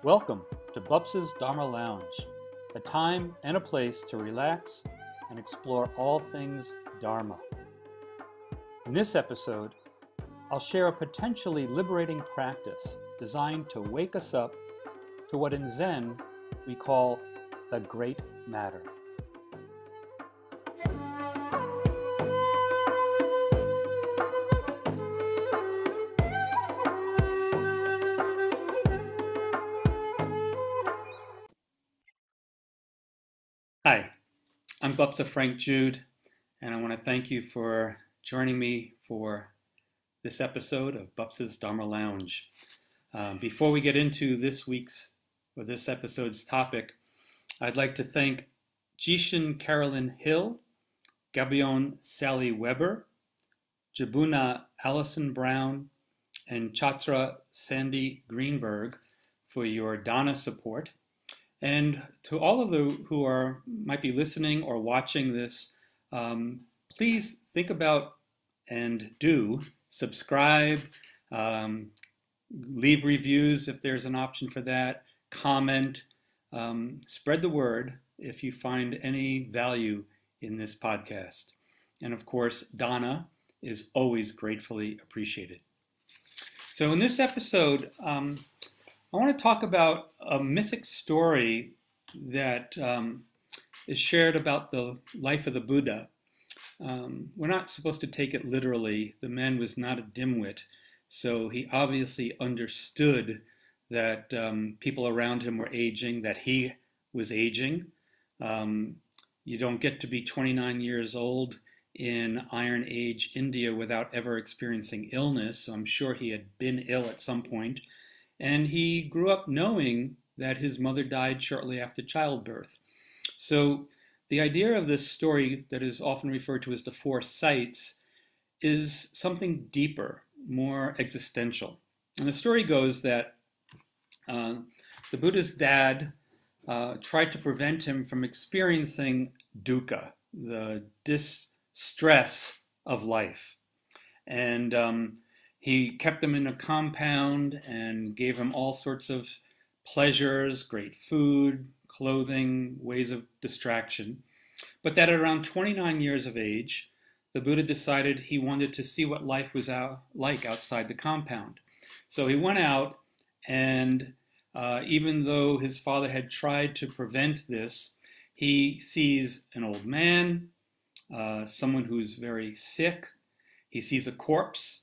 Welcome to Bups's Dharma Lounge, a time and a place to relax and explore all things Dharma. In this episode, I'll share a potentially liberating practice designed to wake us up to what in Zen we call the Great Matter. Hi, I'm Bupsa Frank Jude, and I want to thank you for joining me for this episode of Bups's Dharma Lounge. Before we get into this episode's topic, I'd like to thank Jishin Carolyn Hill, Gabion Sally Weber, Jabuna Allison Brown, and Chatra Sandy Greenberg for your Dana support. And to all of you who might be listening or watching this, please think about and do subscribe, leave reviews if there's an option for that, comment, spread the word if you find any value in this podcast. And of course, Dana is always gratefully appreciated. So in this episode, I want to talk about a mythic story that is shared about the life of the Buddha. We're not supposed to take it literally. The man was not a dimwit, so he obviously understood that people around him were aging, that he was aging. You don't get to be 29 years old in Iron Age India without ever experiencing illness, so I'm sure he had been ill at some point. And he grew up knowing that his mother died shortly after childbirth. So the idea of this story that is often referred to as the Four Sights is something deeper, more existential. And the story goes that the Buddha's dad tried to prevent him from experiencing dukkha, the distress of life. And he kept him in a compound and gave him all sorts of pleasures, great food, clothing, ways of distraction. But that at around 29 years of age, the Buddha decided he wanted to see what life was like outside the compound. So he went out, and even though his father had tried to prevent this, he sees an old man, someone who's very sick. He sees a corpse.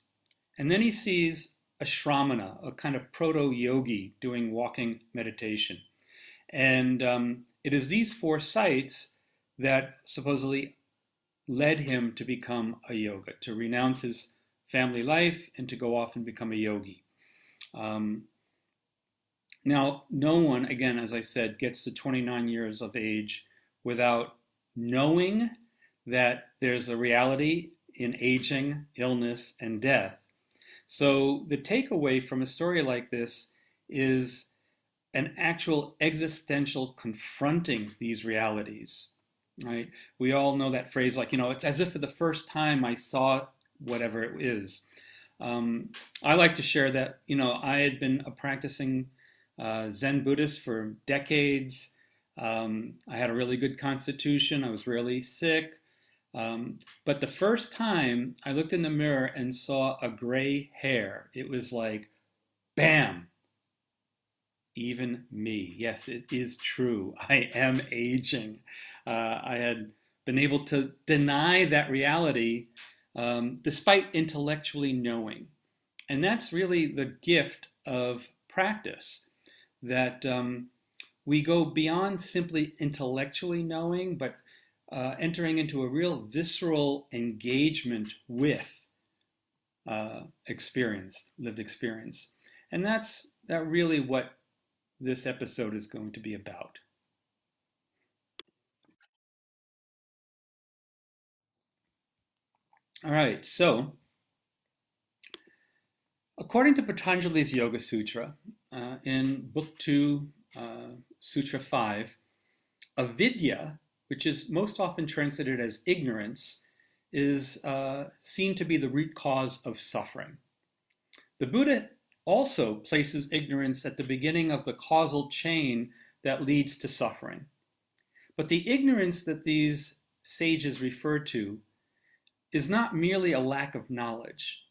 And then he sees a shramana, a kind of proto-yogi doing walking meditation. And it is these four sights that supposedly led him to become a yoga, to renounce his family life and to go off and become a yogi. Now, no one, again, as I said, gets to 29 years of age without knowing that there's a reality in aging, illness, and death. So the takeaway from a story like this is an actual existential confronting these realities, right? We all know that phrase, like, it's as if for the first time I saw whatever it is. I like to share that, I had been a practicing Zen Buddhist for decades. I had a really good constitution. I was rarely sick. But the first time I looked in the mirror and saw a gray hair, it was like, bam, even me. Yes, it is true. I am aging. I had been able to deny that reality despite intellectually knowing. And that's really the gift of practice, that we go beyond simply intellectually knowing, but entering into a real visceral engagement with lived experience. And that's really what this episode is going to be about. All right, so according to Patanjali's Yoga Sutra, in Book 2, Sutra 5, avidya, which is most often translated as ignorance, is seen to be the root cause of suffering. The Buddha also places ignorance at the beginning of the causal chain that leads to suffering. But the ignorance that these sages refer to is not merely a lack of knowledge.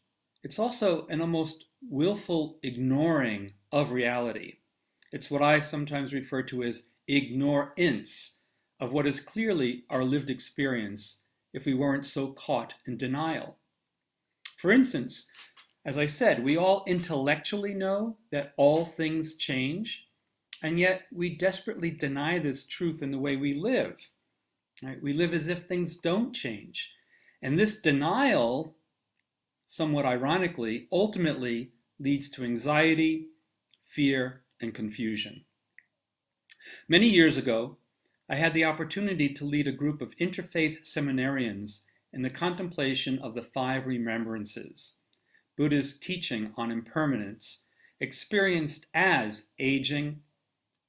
It's also an almost willful ignoring of reality. It's what I sometimes refer to as ignorance of what is clearly our lived experience if we weren't so caught in denial. For instance, as I said, we all intellectually know that all things change, and yet we desperately deny this truth in the way we live. Right? We live as if things don't change. And this denial, somewhat ironically, ultimately leads to anxiety, fear, and confusion. Many years ago, I had the opportunity to lead a group of interfaith seminarians in the contemplation of the Five Remembrances, Buddha's teaching on impermanence, experienced as aging,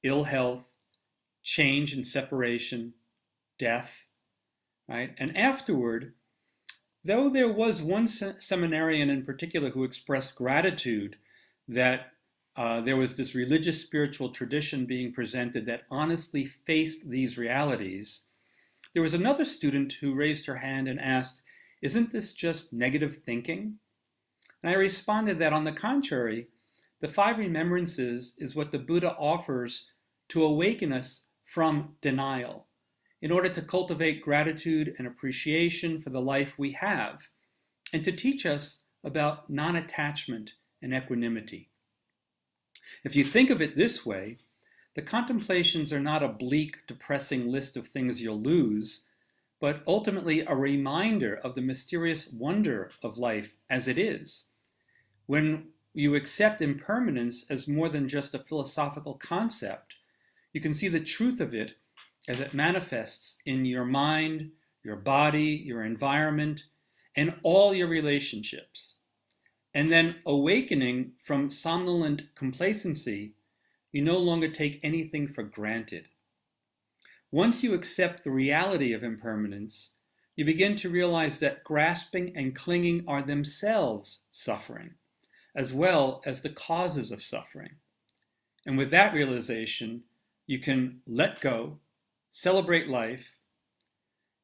ill health, change and separation, death, right? And afterward, though there was one seminarian in particular who expressed gratitude that there was this religious spiritual tradition being presented that honestly faced these realities, there was another student who raised her hand and asked, "Isn't this just negative thinking?" And I responded that on the contrary, the Five Remembrances is what the Buddha offers to awaken us from denial, in order to cultivate gratitude and appreciation for the life we have, and to teach us about non-attachment and equanimity. If you think of it this way, the contemplations are not a bleak, depressing list of things you'll lose, but ultimately a reminder of the mysterious wonder of life as it is. When you accept impermanence as more than just a philosophical concept, you can see the truth of it as it manifests in your mind, your body, your environment, and all your relationships. And then awakening from somnolent complacency, you no longer take anything for granted. Once you accept the reality of impermanence, you begin to realize that grasping and clinging are themselves suffering, as well as the causes of suffering. And with that realization, you can let go, celebrate life,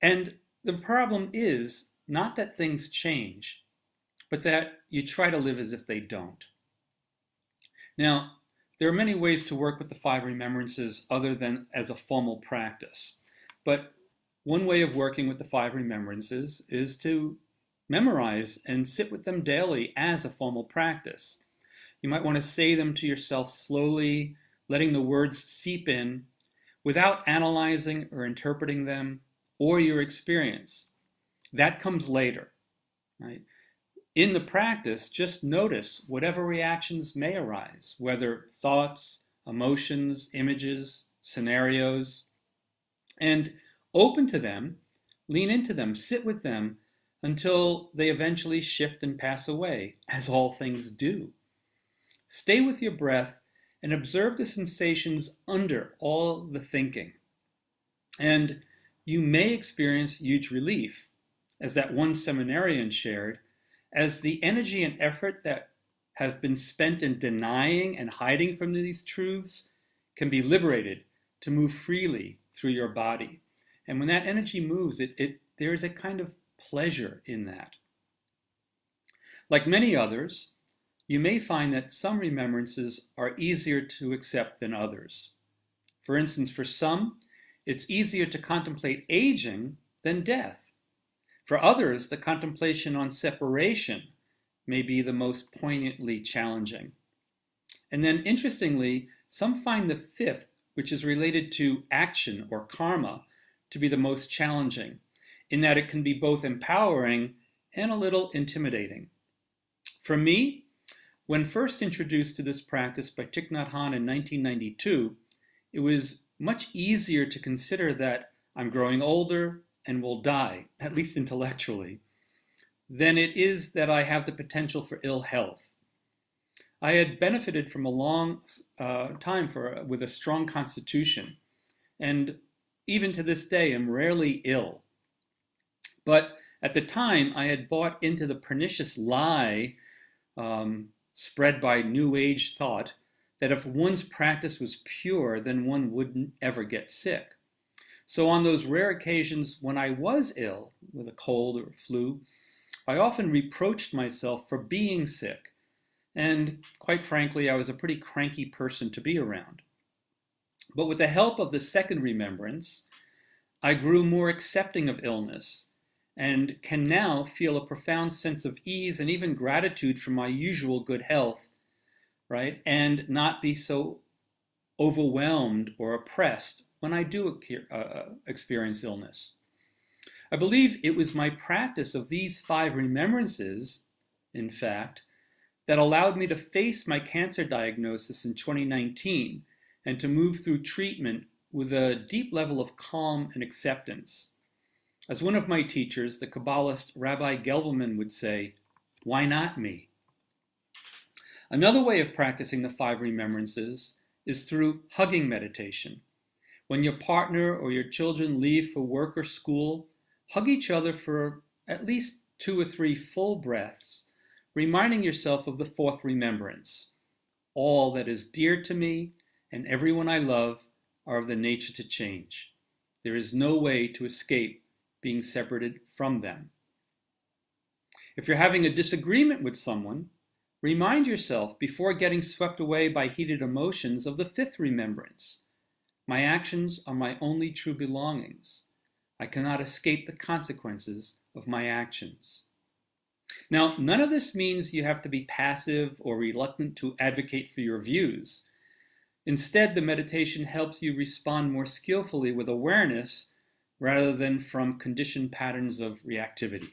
and the problem is not that things change, but that you try to live as if they don't. Now, there are many ways to work with the Five Remembrances other than as a formal practice, but one way of working with the Five Remembrances is to memorize and sit with them daily as a formal practice. You might want to say them to yourself slowly, letting the words seep in without analyzing or interpreting them or your experience. That comes later, right? In the practice, just notice whatever reactions may arise, whether thoughts, emotions, images, scenarios, and open to them, lean into them, sit with them until they eventually shift and pass away, as all things do. Stay with your breath and observe the sensations under all the thinking. And you may experience huge relief, as that one seminarian shared, as the energy and effort that have been spent in denying and hiding from these truths can be liberated to move freely through your body. And when that energy moves, there is a kind of pleasure in that. Like many others, you may find that some remembrances are easier to accept than others. For instance, for some, it's easier to contemplate aging than death. For others, the contemplation on separation may be the most poignantly challenging. And then, interestingly, some find the fifth, which is related to action or karma, to be the most challenging, in that it can be both empowering and a little intimidating. For me, when first introduced to this practice by Thich Nhat Hanh in 1992, it was much easier to consider that I'm growing older and will die, at least intellectually, than it is that I have the potential for ill health. I had benefited from a long time with a strong constitution, and even to this day am rarely ill. But at the time, I had bought into the pernicious lie spread by New Age thought that if one's practice was pure, then one wouldn't ever get sick. So on those rare occasions when I was ill with a cold or flu, I often reproached myself for being sick. And quite frankly, I was a pretty cranky person to be around. But with the help of the second remembrance, I grew more accepting of illness and can now feel a profound sense of ease and even gratitude for my usual good health, right? And not be so overwhelmed or oppressed when I do experience illness. I believe it was my practice of these 5 remembrances, in fact, that allowed me to face my cancer diagnosis in 2019 and to move through treatment with a deep level of calm and acceptance. As one of my teachers, the Kabbalist Rabbi Gelbelman, would say, "Why not me?" Another way of practicing the 5 remembrances is through hugging meditation. When your partner or your children leave for work or school, hug each other for at least 2 or 3 full breaths, reminding yourself of the 4th remembrance. All that is dear to me and everyone I love are of the nature to change. There is no way to escape being separated from them. If you're having a disagreement with someone, remind yourself before getting swept away by heated emotions of the 5th remembrance. My actions are my only true belongings. I cannot escape the consequences of my actions. Now, none of this means you have to be passive or reluctant to advocate for your views. Instead, the meditation helps you respond more skillfully with awareness rather than from conditioned patterns of reactivity.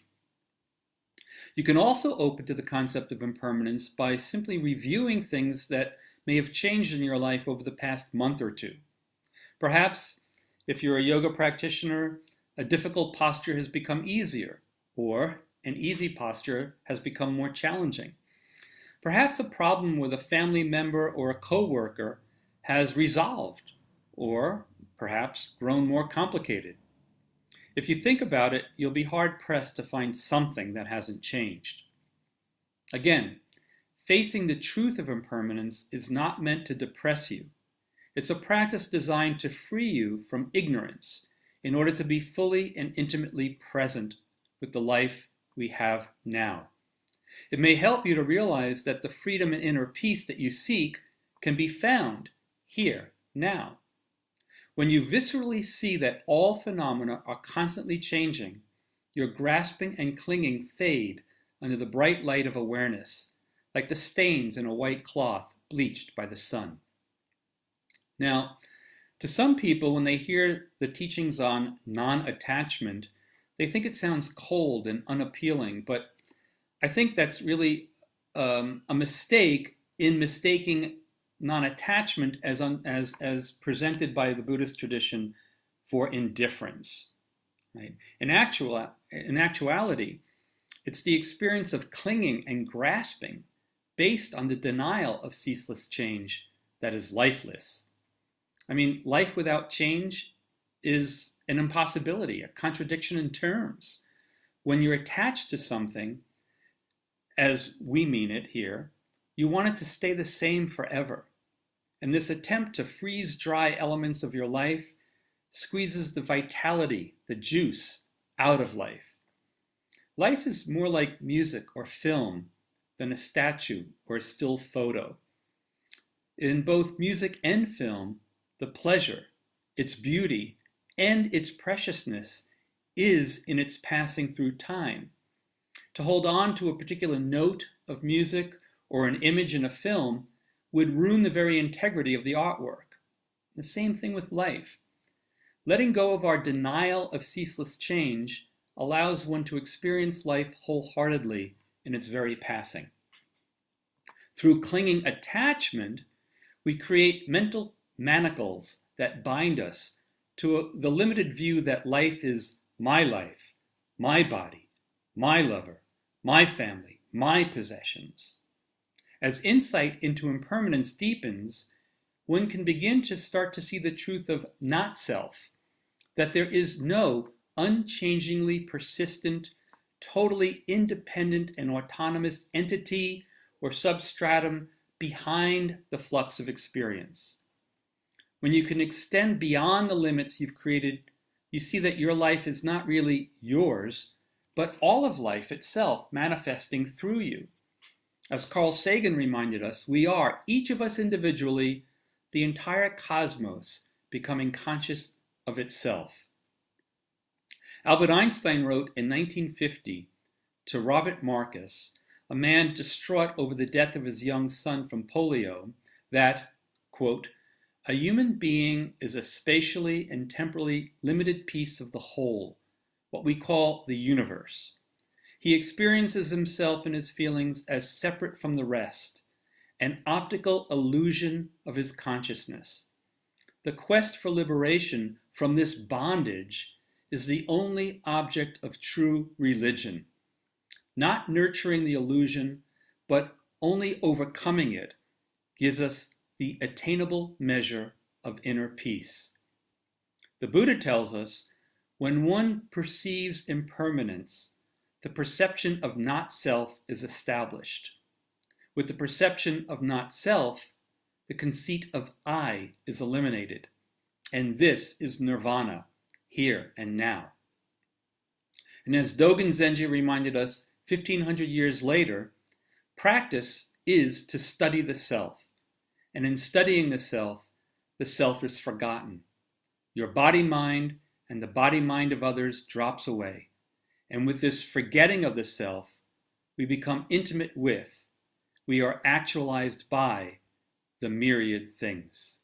You can also open to the concept of impermanence by simply reviewing things that may have changed in your life over the past month or 2. Perhaps, if you're a yoga practitioner, a difficult posture has become easier, or an easy posture has become more challenging. Perhaps a problem with a family member or a coworker has resolved, or perhaps grown more complicated. If you think about it, you'll be hard-pressed to find something that hasn't changed. Again, facing the truth of impermanence is not meant to depress you. It's a practice designed to free you from ignorance in order to be fully and intimately present with the life we have now. It may help you to realize that the freedom and inner peace that you seek can be found here, now. When you viscerally see that all phenomena are constantly changing, your grasping and clinging fade under the bright light of awareness, like the stains in a white cloth bleached by the sun. Now, to some people, when they hear the teachings on non-attachment, they think it sounds cold and unappealing, but I think that's really a mistake in mistaking non-attachment as presented by the Buddhist tradition for indifference. Right? In actuality, it's the experience of clinging and grasping based on the denial of ceaseless change that is lifeless. I mean, life without change is an impossibility, a contradiction in terms. When you're attached to something, as we mean it here, you want it to stay the same forever. And this attempt to freeze dry elements of your life squeezes the vitality, the juice, out of life. Life is more like music or film than a statue or a still photo. In both music and film, the pleasure, its beauty, and its preciousness is in its passing through time. To hold on to a particular note of music or an image in a film would ruin the very integrity of the artwork. The same thing with life. Letting go of our denial of ceaseless change allows one to experience life wholeheartedly in its very passing. Through clinging attachment, we create mental manacles that bind us to the limited view that life is my life, my body, my lover, my family, my possessions. As insight into impermanence deepens, one can begin to start to see the truth of not self, that there is no unchangingly persistent, totally independent and autonomous entity or substratum behind the flux of experience. When you can extend beyond the limits you've created, you see that your life is not really yours, but all of life itself manifesting through you. As Carl Sagan reminded us, we are, each of us individually, the entire cosmos becoming conscious of itself. Albert Einstein wrote in 1950 to Robert Marcus, a man distraught over the death of his young son from polio, that, quote, "A human being is a spatially and temporally limited piece of the whole, what we call the universe. He experiences himself and his feelings as separate from the rest, an optical illusion of his consciousness. The quest for liberation from this bondage is the only object of true religion. Not nurturing the illusion, but only overcoming it, gives us the attainable measure of inner peace." The Buddha tells us, when one perceives impermanence, the perception of not-self is established. With the perception of not-self, the conceit of I is eliminated, and this is nirvana, here and now. And as Dogen Zenji reminded us 1,500 years later, practice is to study the self, and in studying the self is forgotten. Your body-mind and the body-mind of others drops away. And with this forgetting of the self, we become intimate with, we are actualized by the myriad things.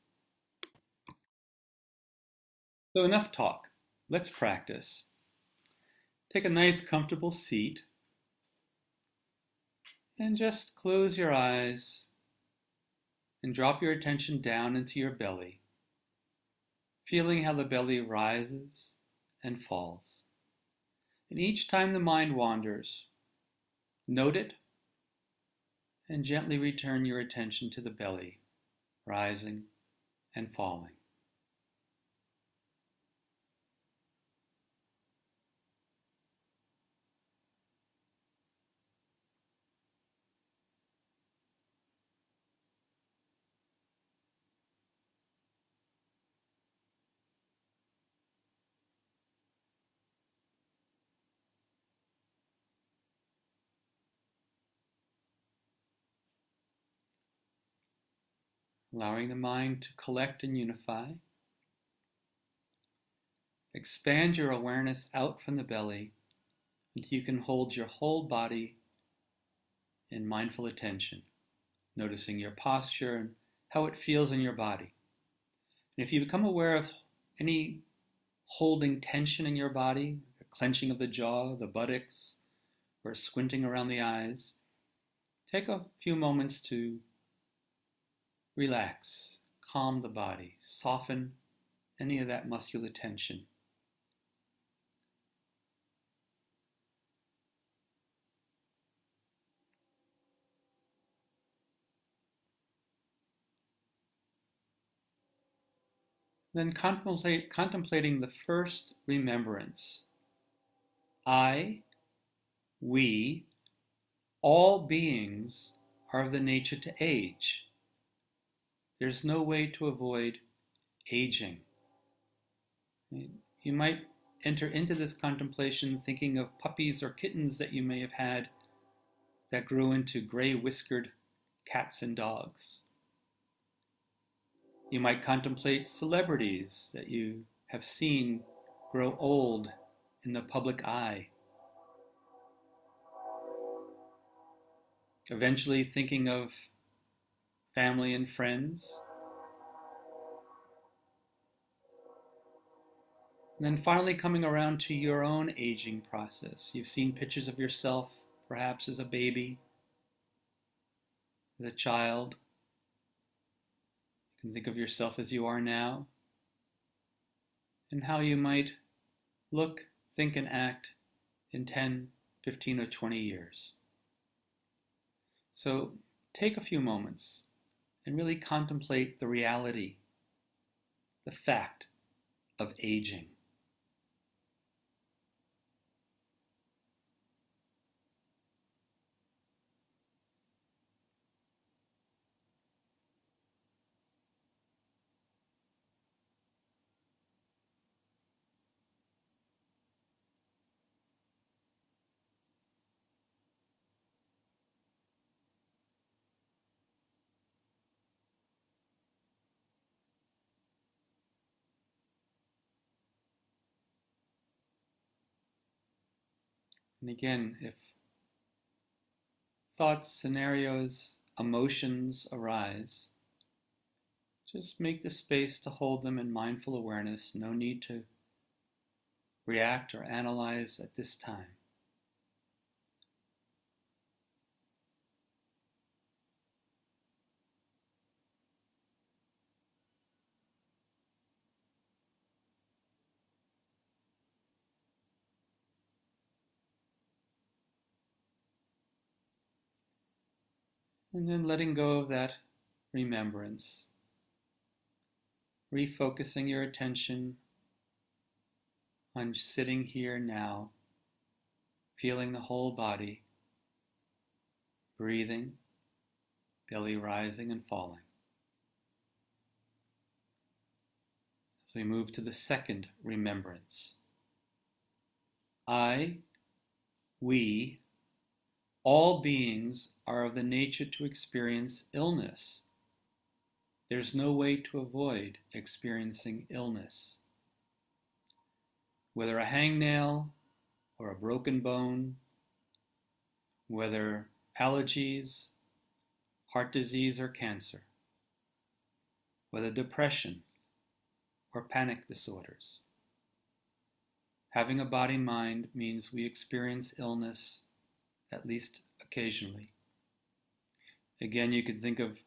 So enough talk. Let's practice. Take a nice comfortable seat and just close your eyes and drop your attention down into your belly, feeling how the belly rises and falls. And each time the mind wanders, note it and gently return your attention to the belly, rising and falling. Allowing the mind to collect and unify. Expand your awareness out from the belly until you can hold your whole body in mindful attention, noticing your posture and how it feels in your body. And if you become aware of any holding tension in your body, the clenching of the jaw, the buttocks, or squinting around the eyes, take a few moments to relax, calm the body, soften any of that muscular tension. Then contemplating the first remembrance. I, we, all beings are of the nature to age. There's no way to avoid aging. You might enter into this contemplation thinking of puppies or kittens that you may have had that grew into gray-whiskered cats and dogs. You might contemplate celebrities that you have seen grow old in the public eye. Eventually thinking of family and friends. And then finally coming around to your own aging process. You've seen pictures of yourself, perhaps as a baby, as a child. You can think of yourself as you are now, and how you might look, think, and act in 10, 15, or 20 years. So take a few moments and really contemplate the reality, the fact of aging. And again, if thoughts, scenarios, emotions arise, just make the space to hold them in mindful awareness. No need to react or analyze at this time. And then letting go of that remembrance, refocusing your attention on sitting here now, feeling the whole body, breathing, belly rising and falling. As we move to the second remembrance, I, we, all beings are of the nature to experience illness. There's no way to avoid experiencing illness. Whether a hangnail or a broken bone, whether allergies, heart disease or cancer, whether depression or panic disorders. Having a body-mind means we experience illness at least occasionally. Again, you could think of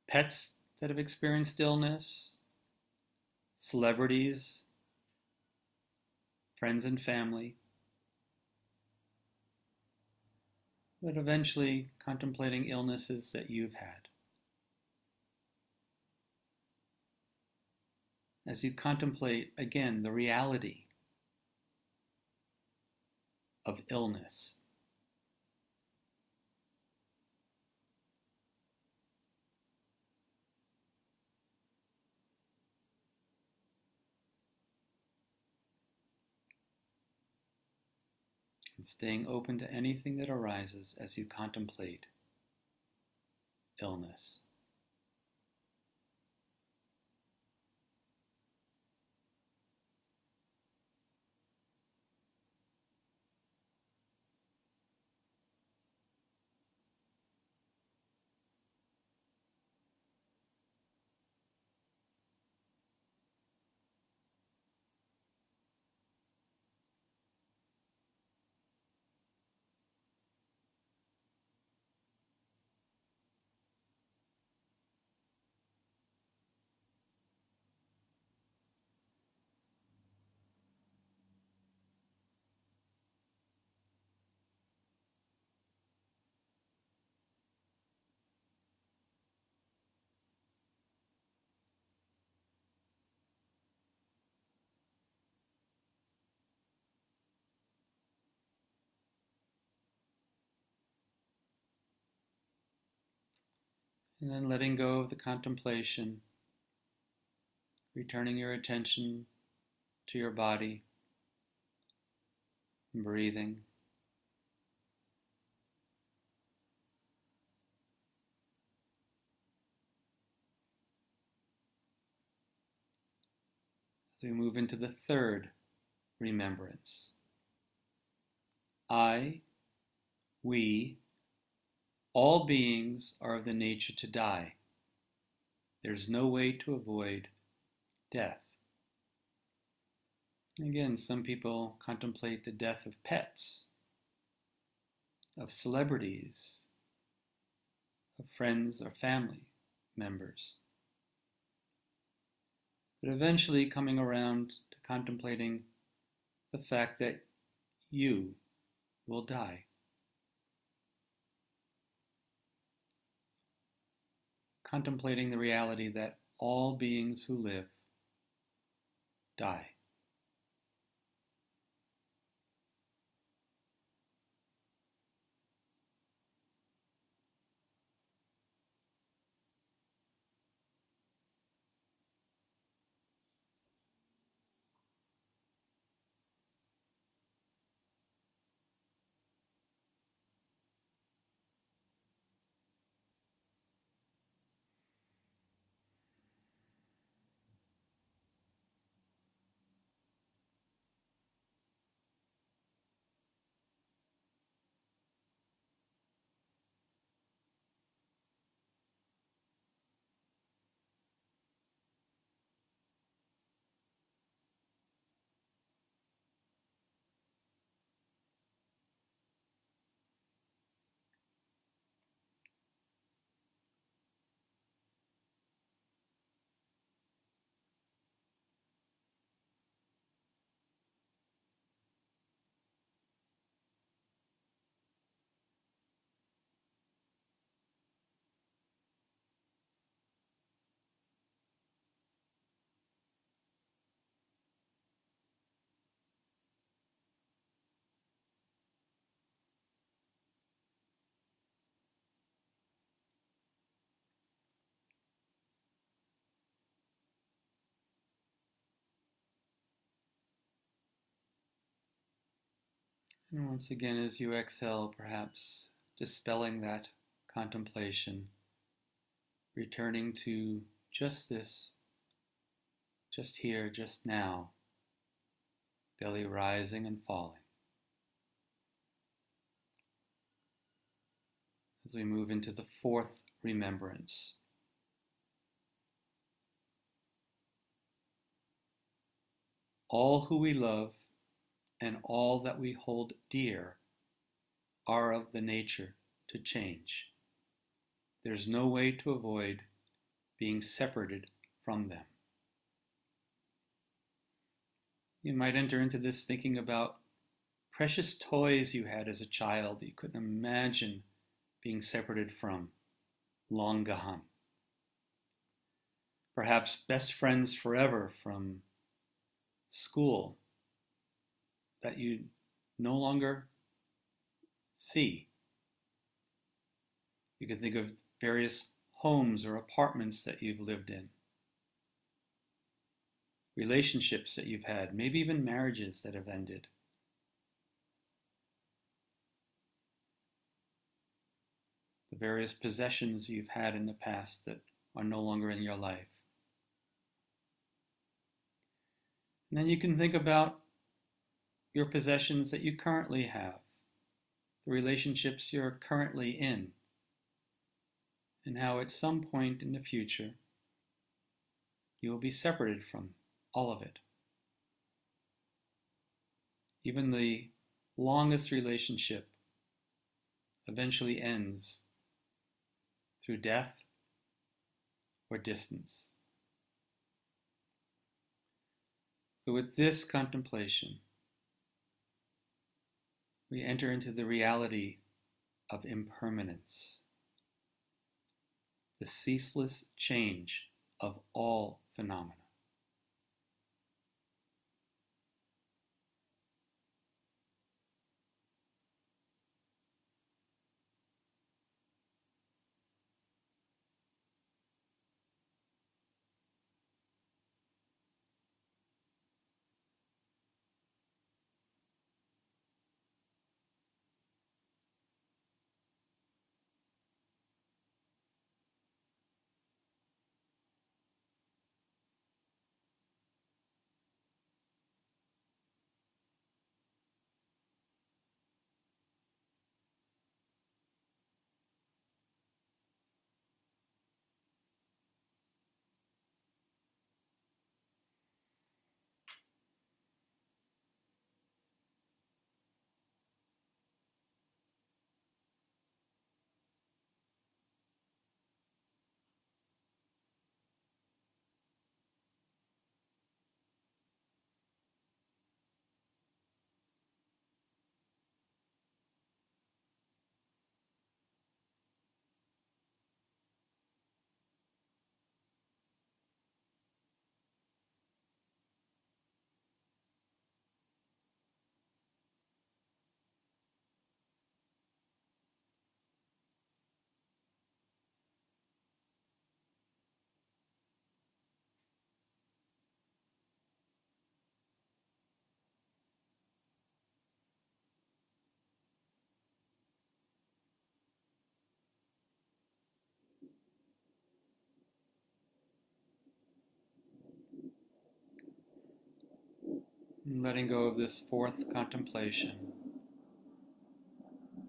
pets that have experienced illness, celebrities, friends and family, but eventually contemplating illnesses that you've had. As you contemplate, again, the reality of illness, and staying open to anything that arises as you contemplate illness. And then letting go of the contemplation, returning your attention to your body, and breathing. As we move into the third remembrance, I, we, all beings are of the nature to die. There's no way to avoid death. Again, some people contemplate the death of pets, of celebrities, of friends or family members. But eventually coming around to contemplating the fact that you will die. Contemplating the reality that all beings who live die. And once again, as you exhale, perhaps dispelling that contemplation, returning to just this, just here, just now, belly rising and falling. As we move into the fourth remembrance. All who we love and all that we hold dear are of the nature to change. There's no way to avoid being separated from them. You might enter into this thinking about precious toys you had as a child that you couldn't imagine being separated from, long gone. Perhaps best friends forever from school that you no longer see. You can think of various homes or apartments that you've lived in, relationships that you've had, maybe even marriages that have ended. The various possessions you've had in the past that are no longer in your life. And then you can think about your possessions that you currently have, the relationships you're currently in, and how at some point in the future you will be separated from all of it. Even the longest relationship eventually ends through death or distance. So with this contemplation, we enter into the reality of impermanence, the ceaseless change of all phenomena. And letting go of this fourth contemplation,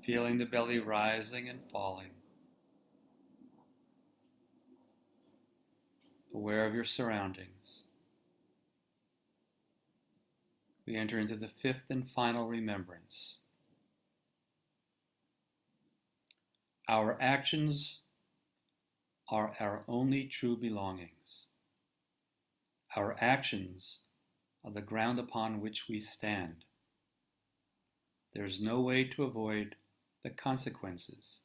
feeling the belly rising and falling, aware of your surroundings. We enter into the fifth and final remembrance. Our actions are our only true belongings. Our actions are the ground upon which we stand. There is no way to avoid the consequences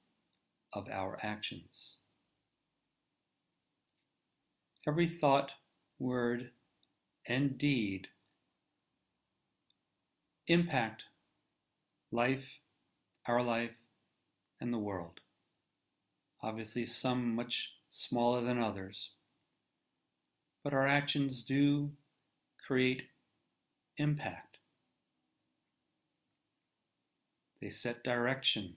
of our actions. Every thought, word, and deed impact life, our life, and the world. Obviously, some much smaller than others, but our actions do create impact. They set direction.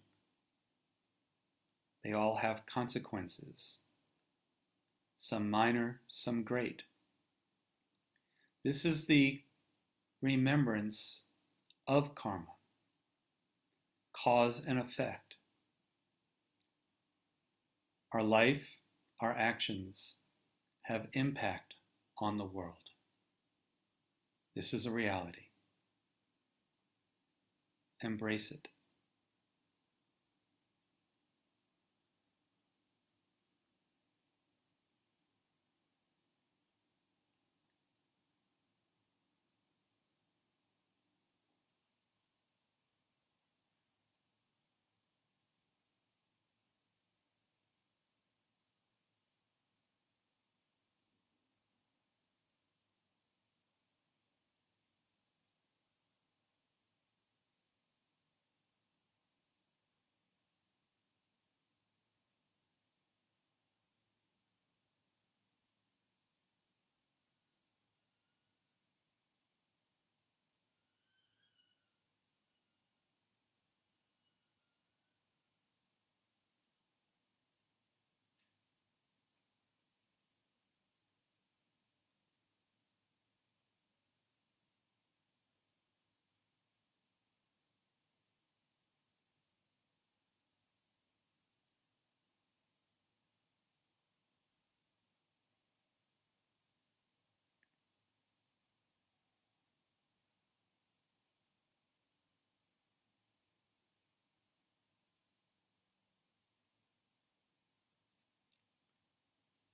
They all have consequences, some minor, some great. This is the remembrance of karma, cause and effect. Our life, our actions have impact on the world. This is a reality. Embrace it.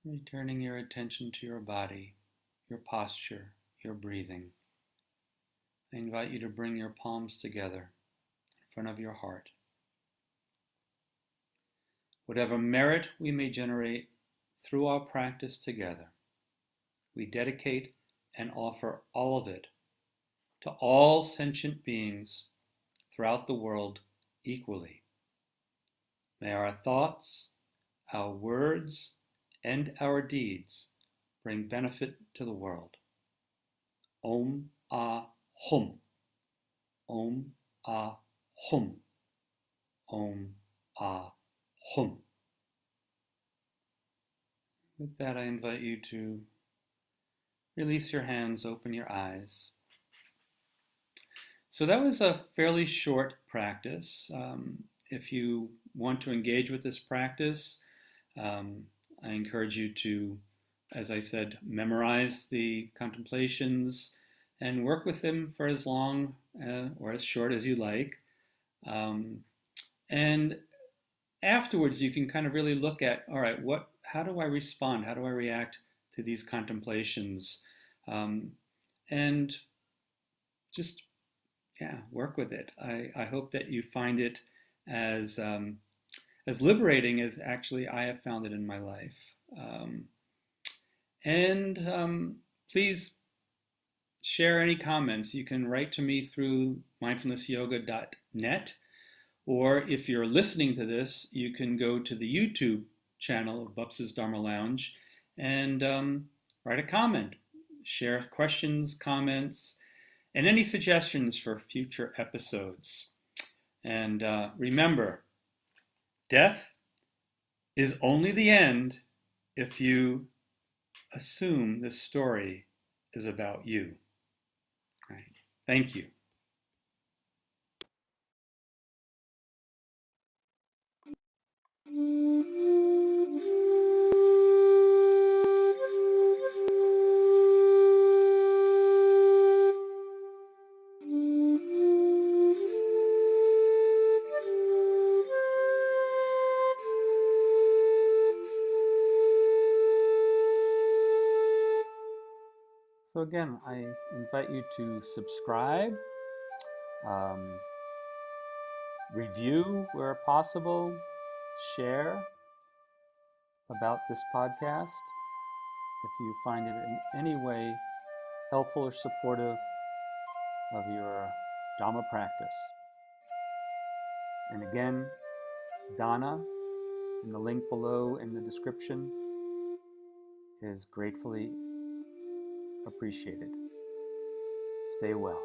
Returning your attention to your body, your posture, your breathing. I invite you to bring your palms together in front of your heart. Whatever merit we may generate through our practice together, we dedicate and offer all of it to all sentient beings throughout the world equally. May our thoughts, our words, and our deeds bring benefit to the world. Om Ah Hum. Om Ah Hum. Om Ah Hum. With that, I invite you to release your hands, open your eyes. So that was a fairly short practice. If you want to engage with this practice, I encourage you to, as I said, memorize the contemplations and work with them for as long or as short as you like. And afterwards, you can kind of really look at, all right, how do I respond? How do I react to these contemplations? And just, work with it. I hope that you find it as liberating as actually I have found it in my life. Please share any comments. You can write to me through mindfulnessyoga.net, or if you're listening to this, you can go to the YouTube channel of Bups's Dharma Lounge and write a comment, share questions, comments, and any suggestions for future episodes. And remember, death is only the end if you assume this story is about you. All right. Thank you. So again, I invite you to subscribe, review where possible, share about this podcast if you find it in any way helpful or supportive of your Dharma practice. And again, Dana, in the link below in the description, is gratefully appreciated. Stay well.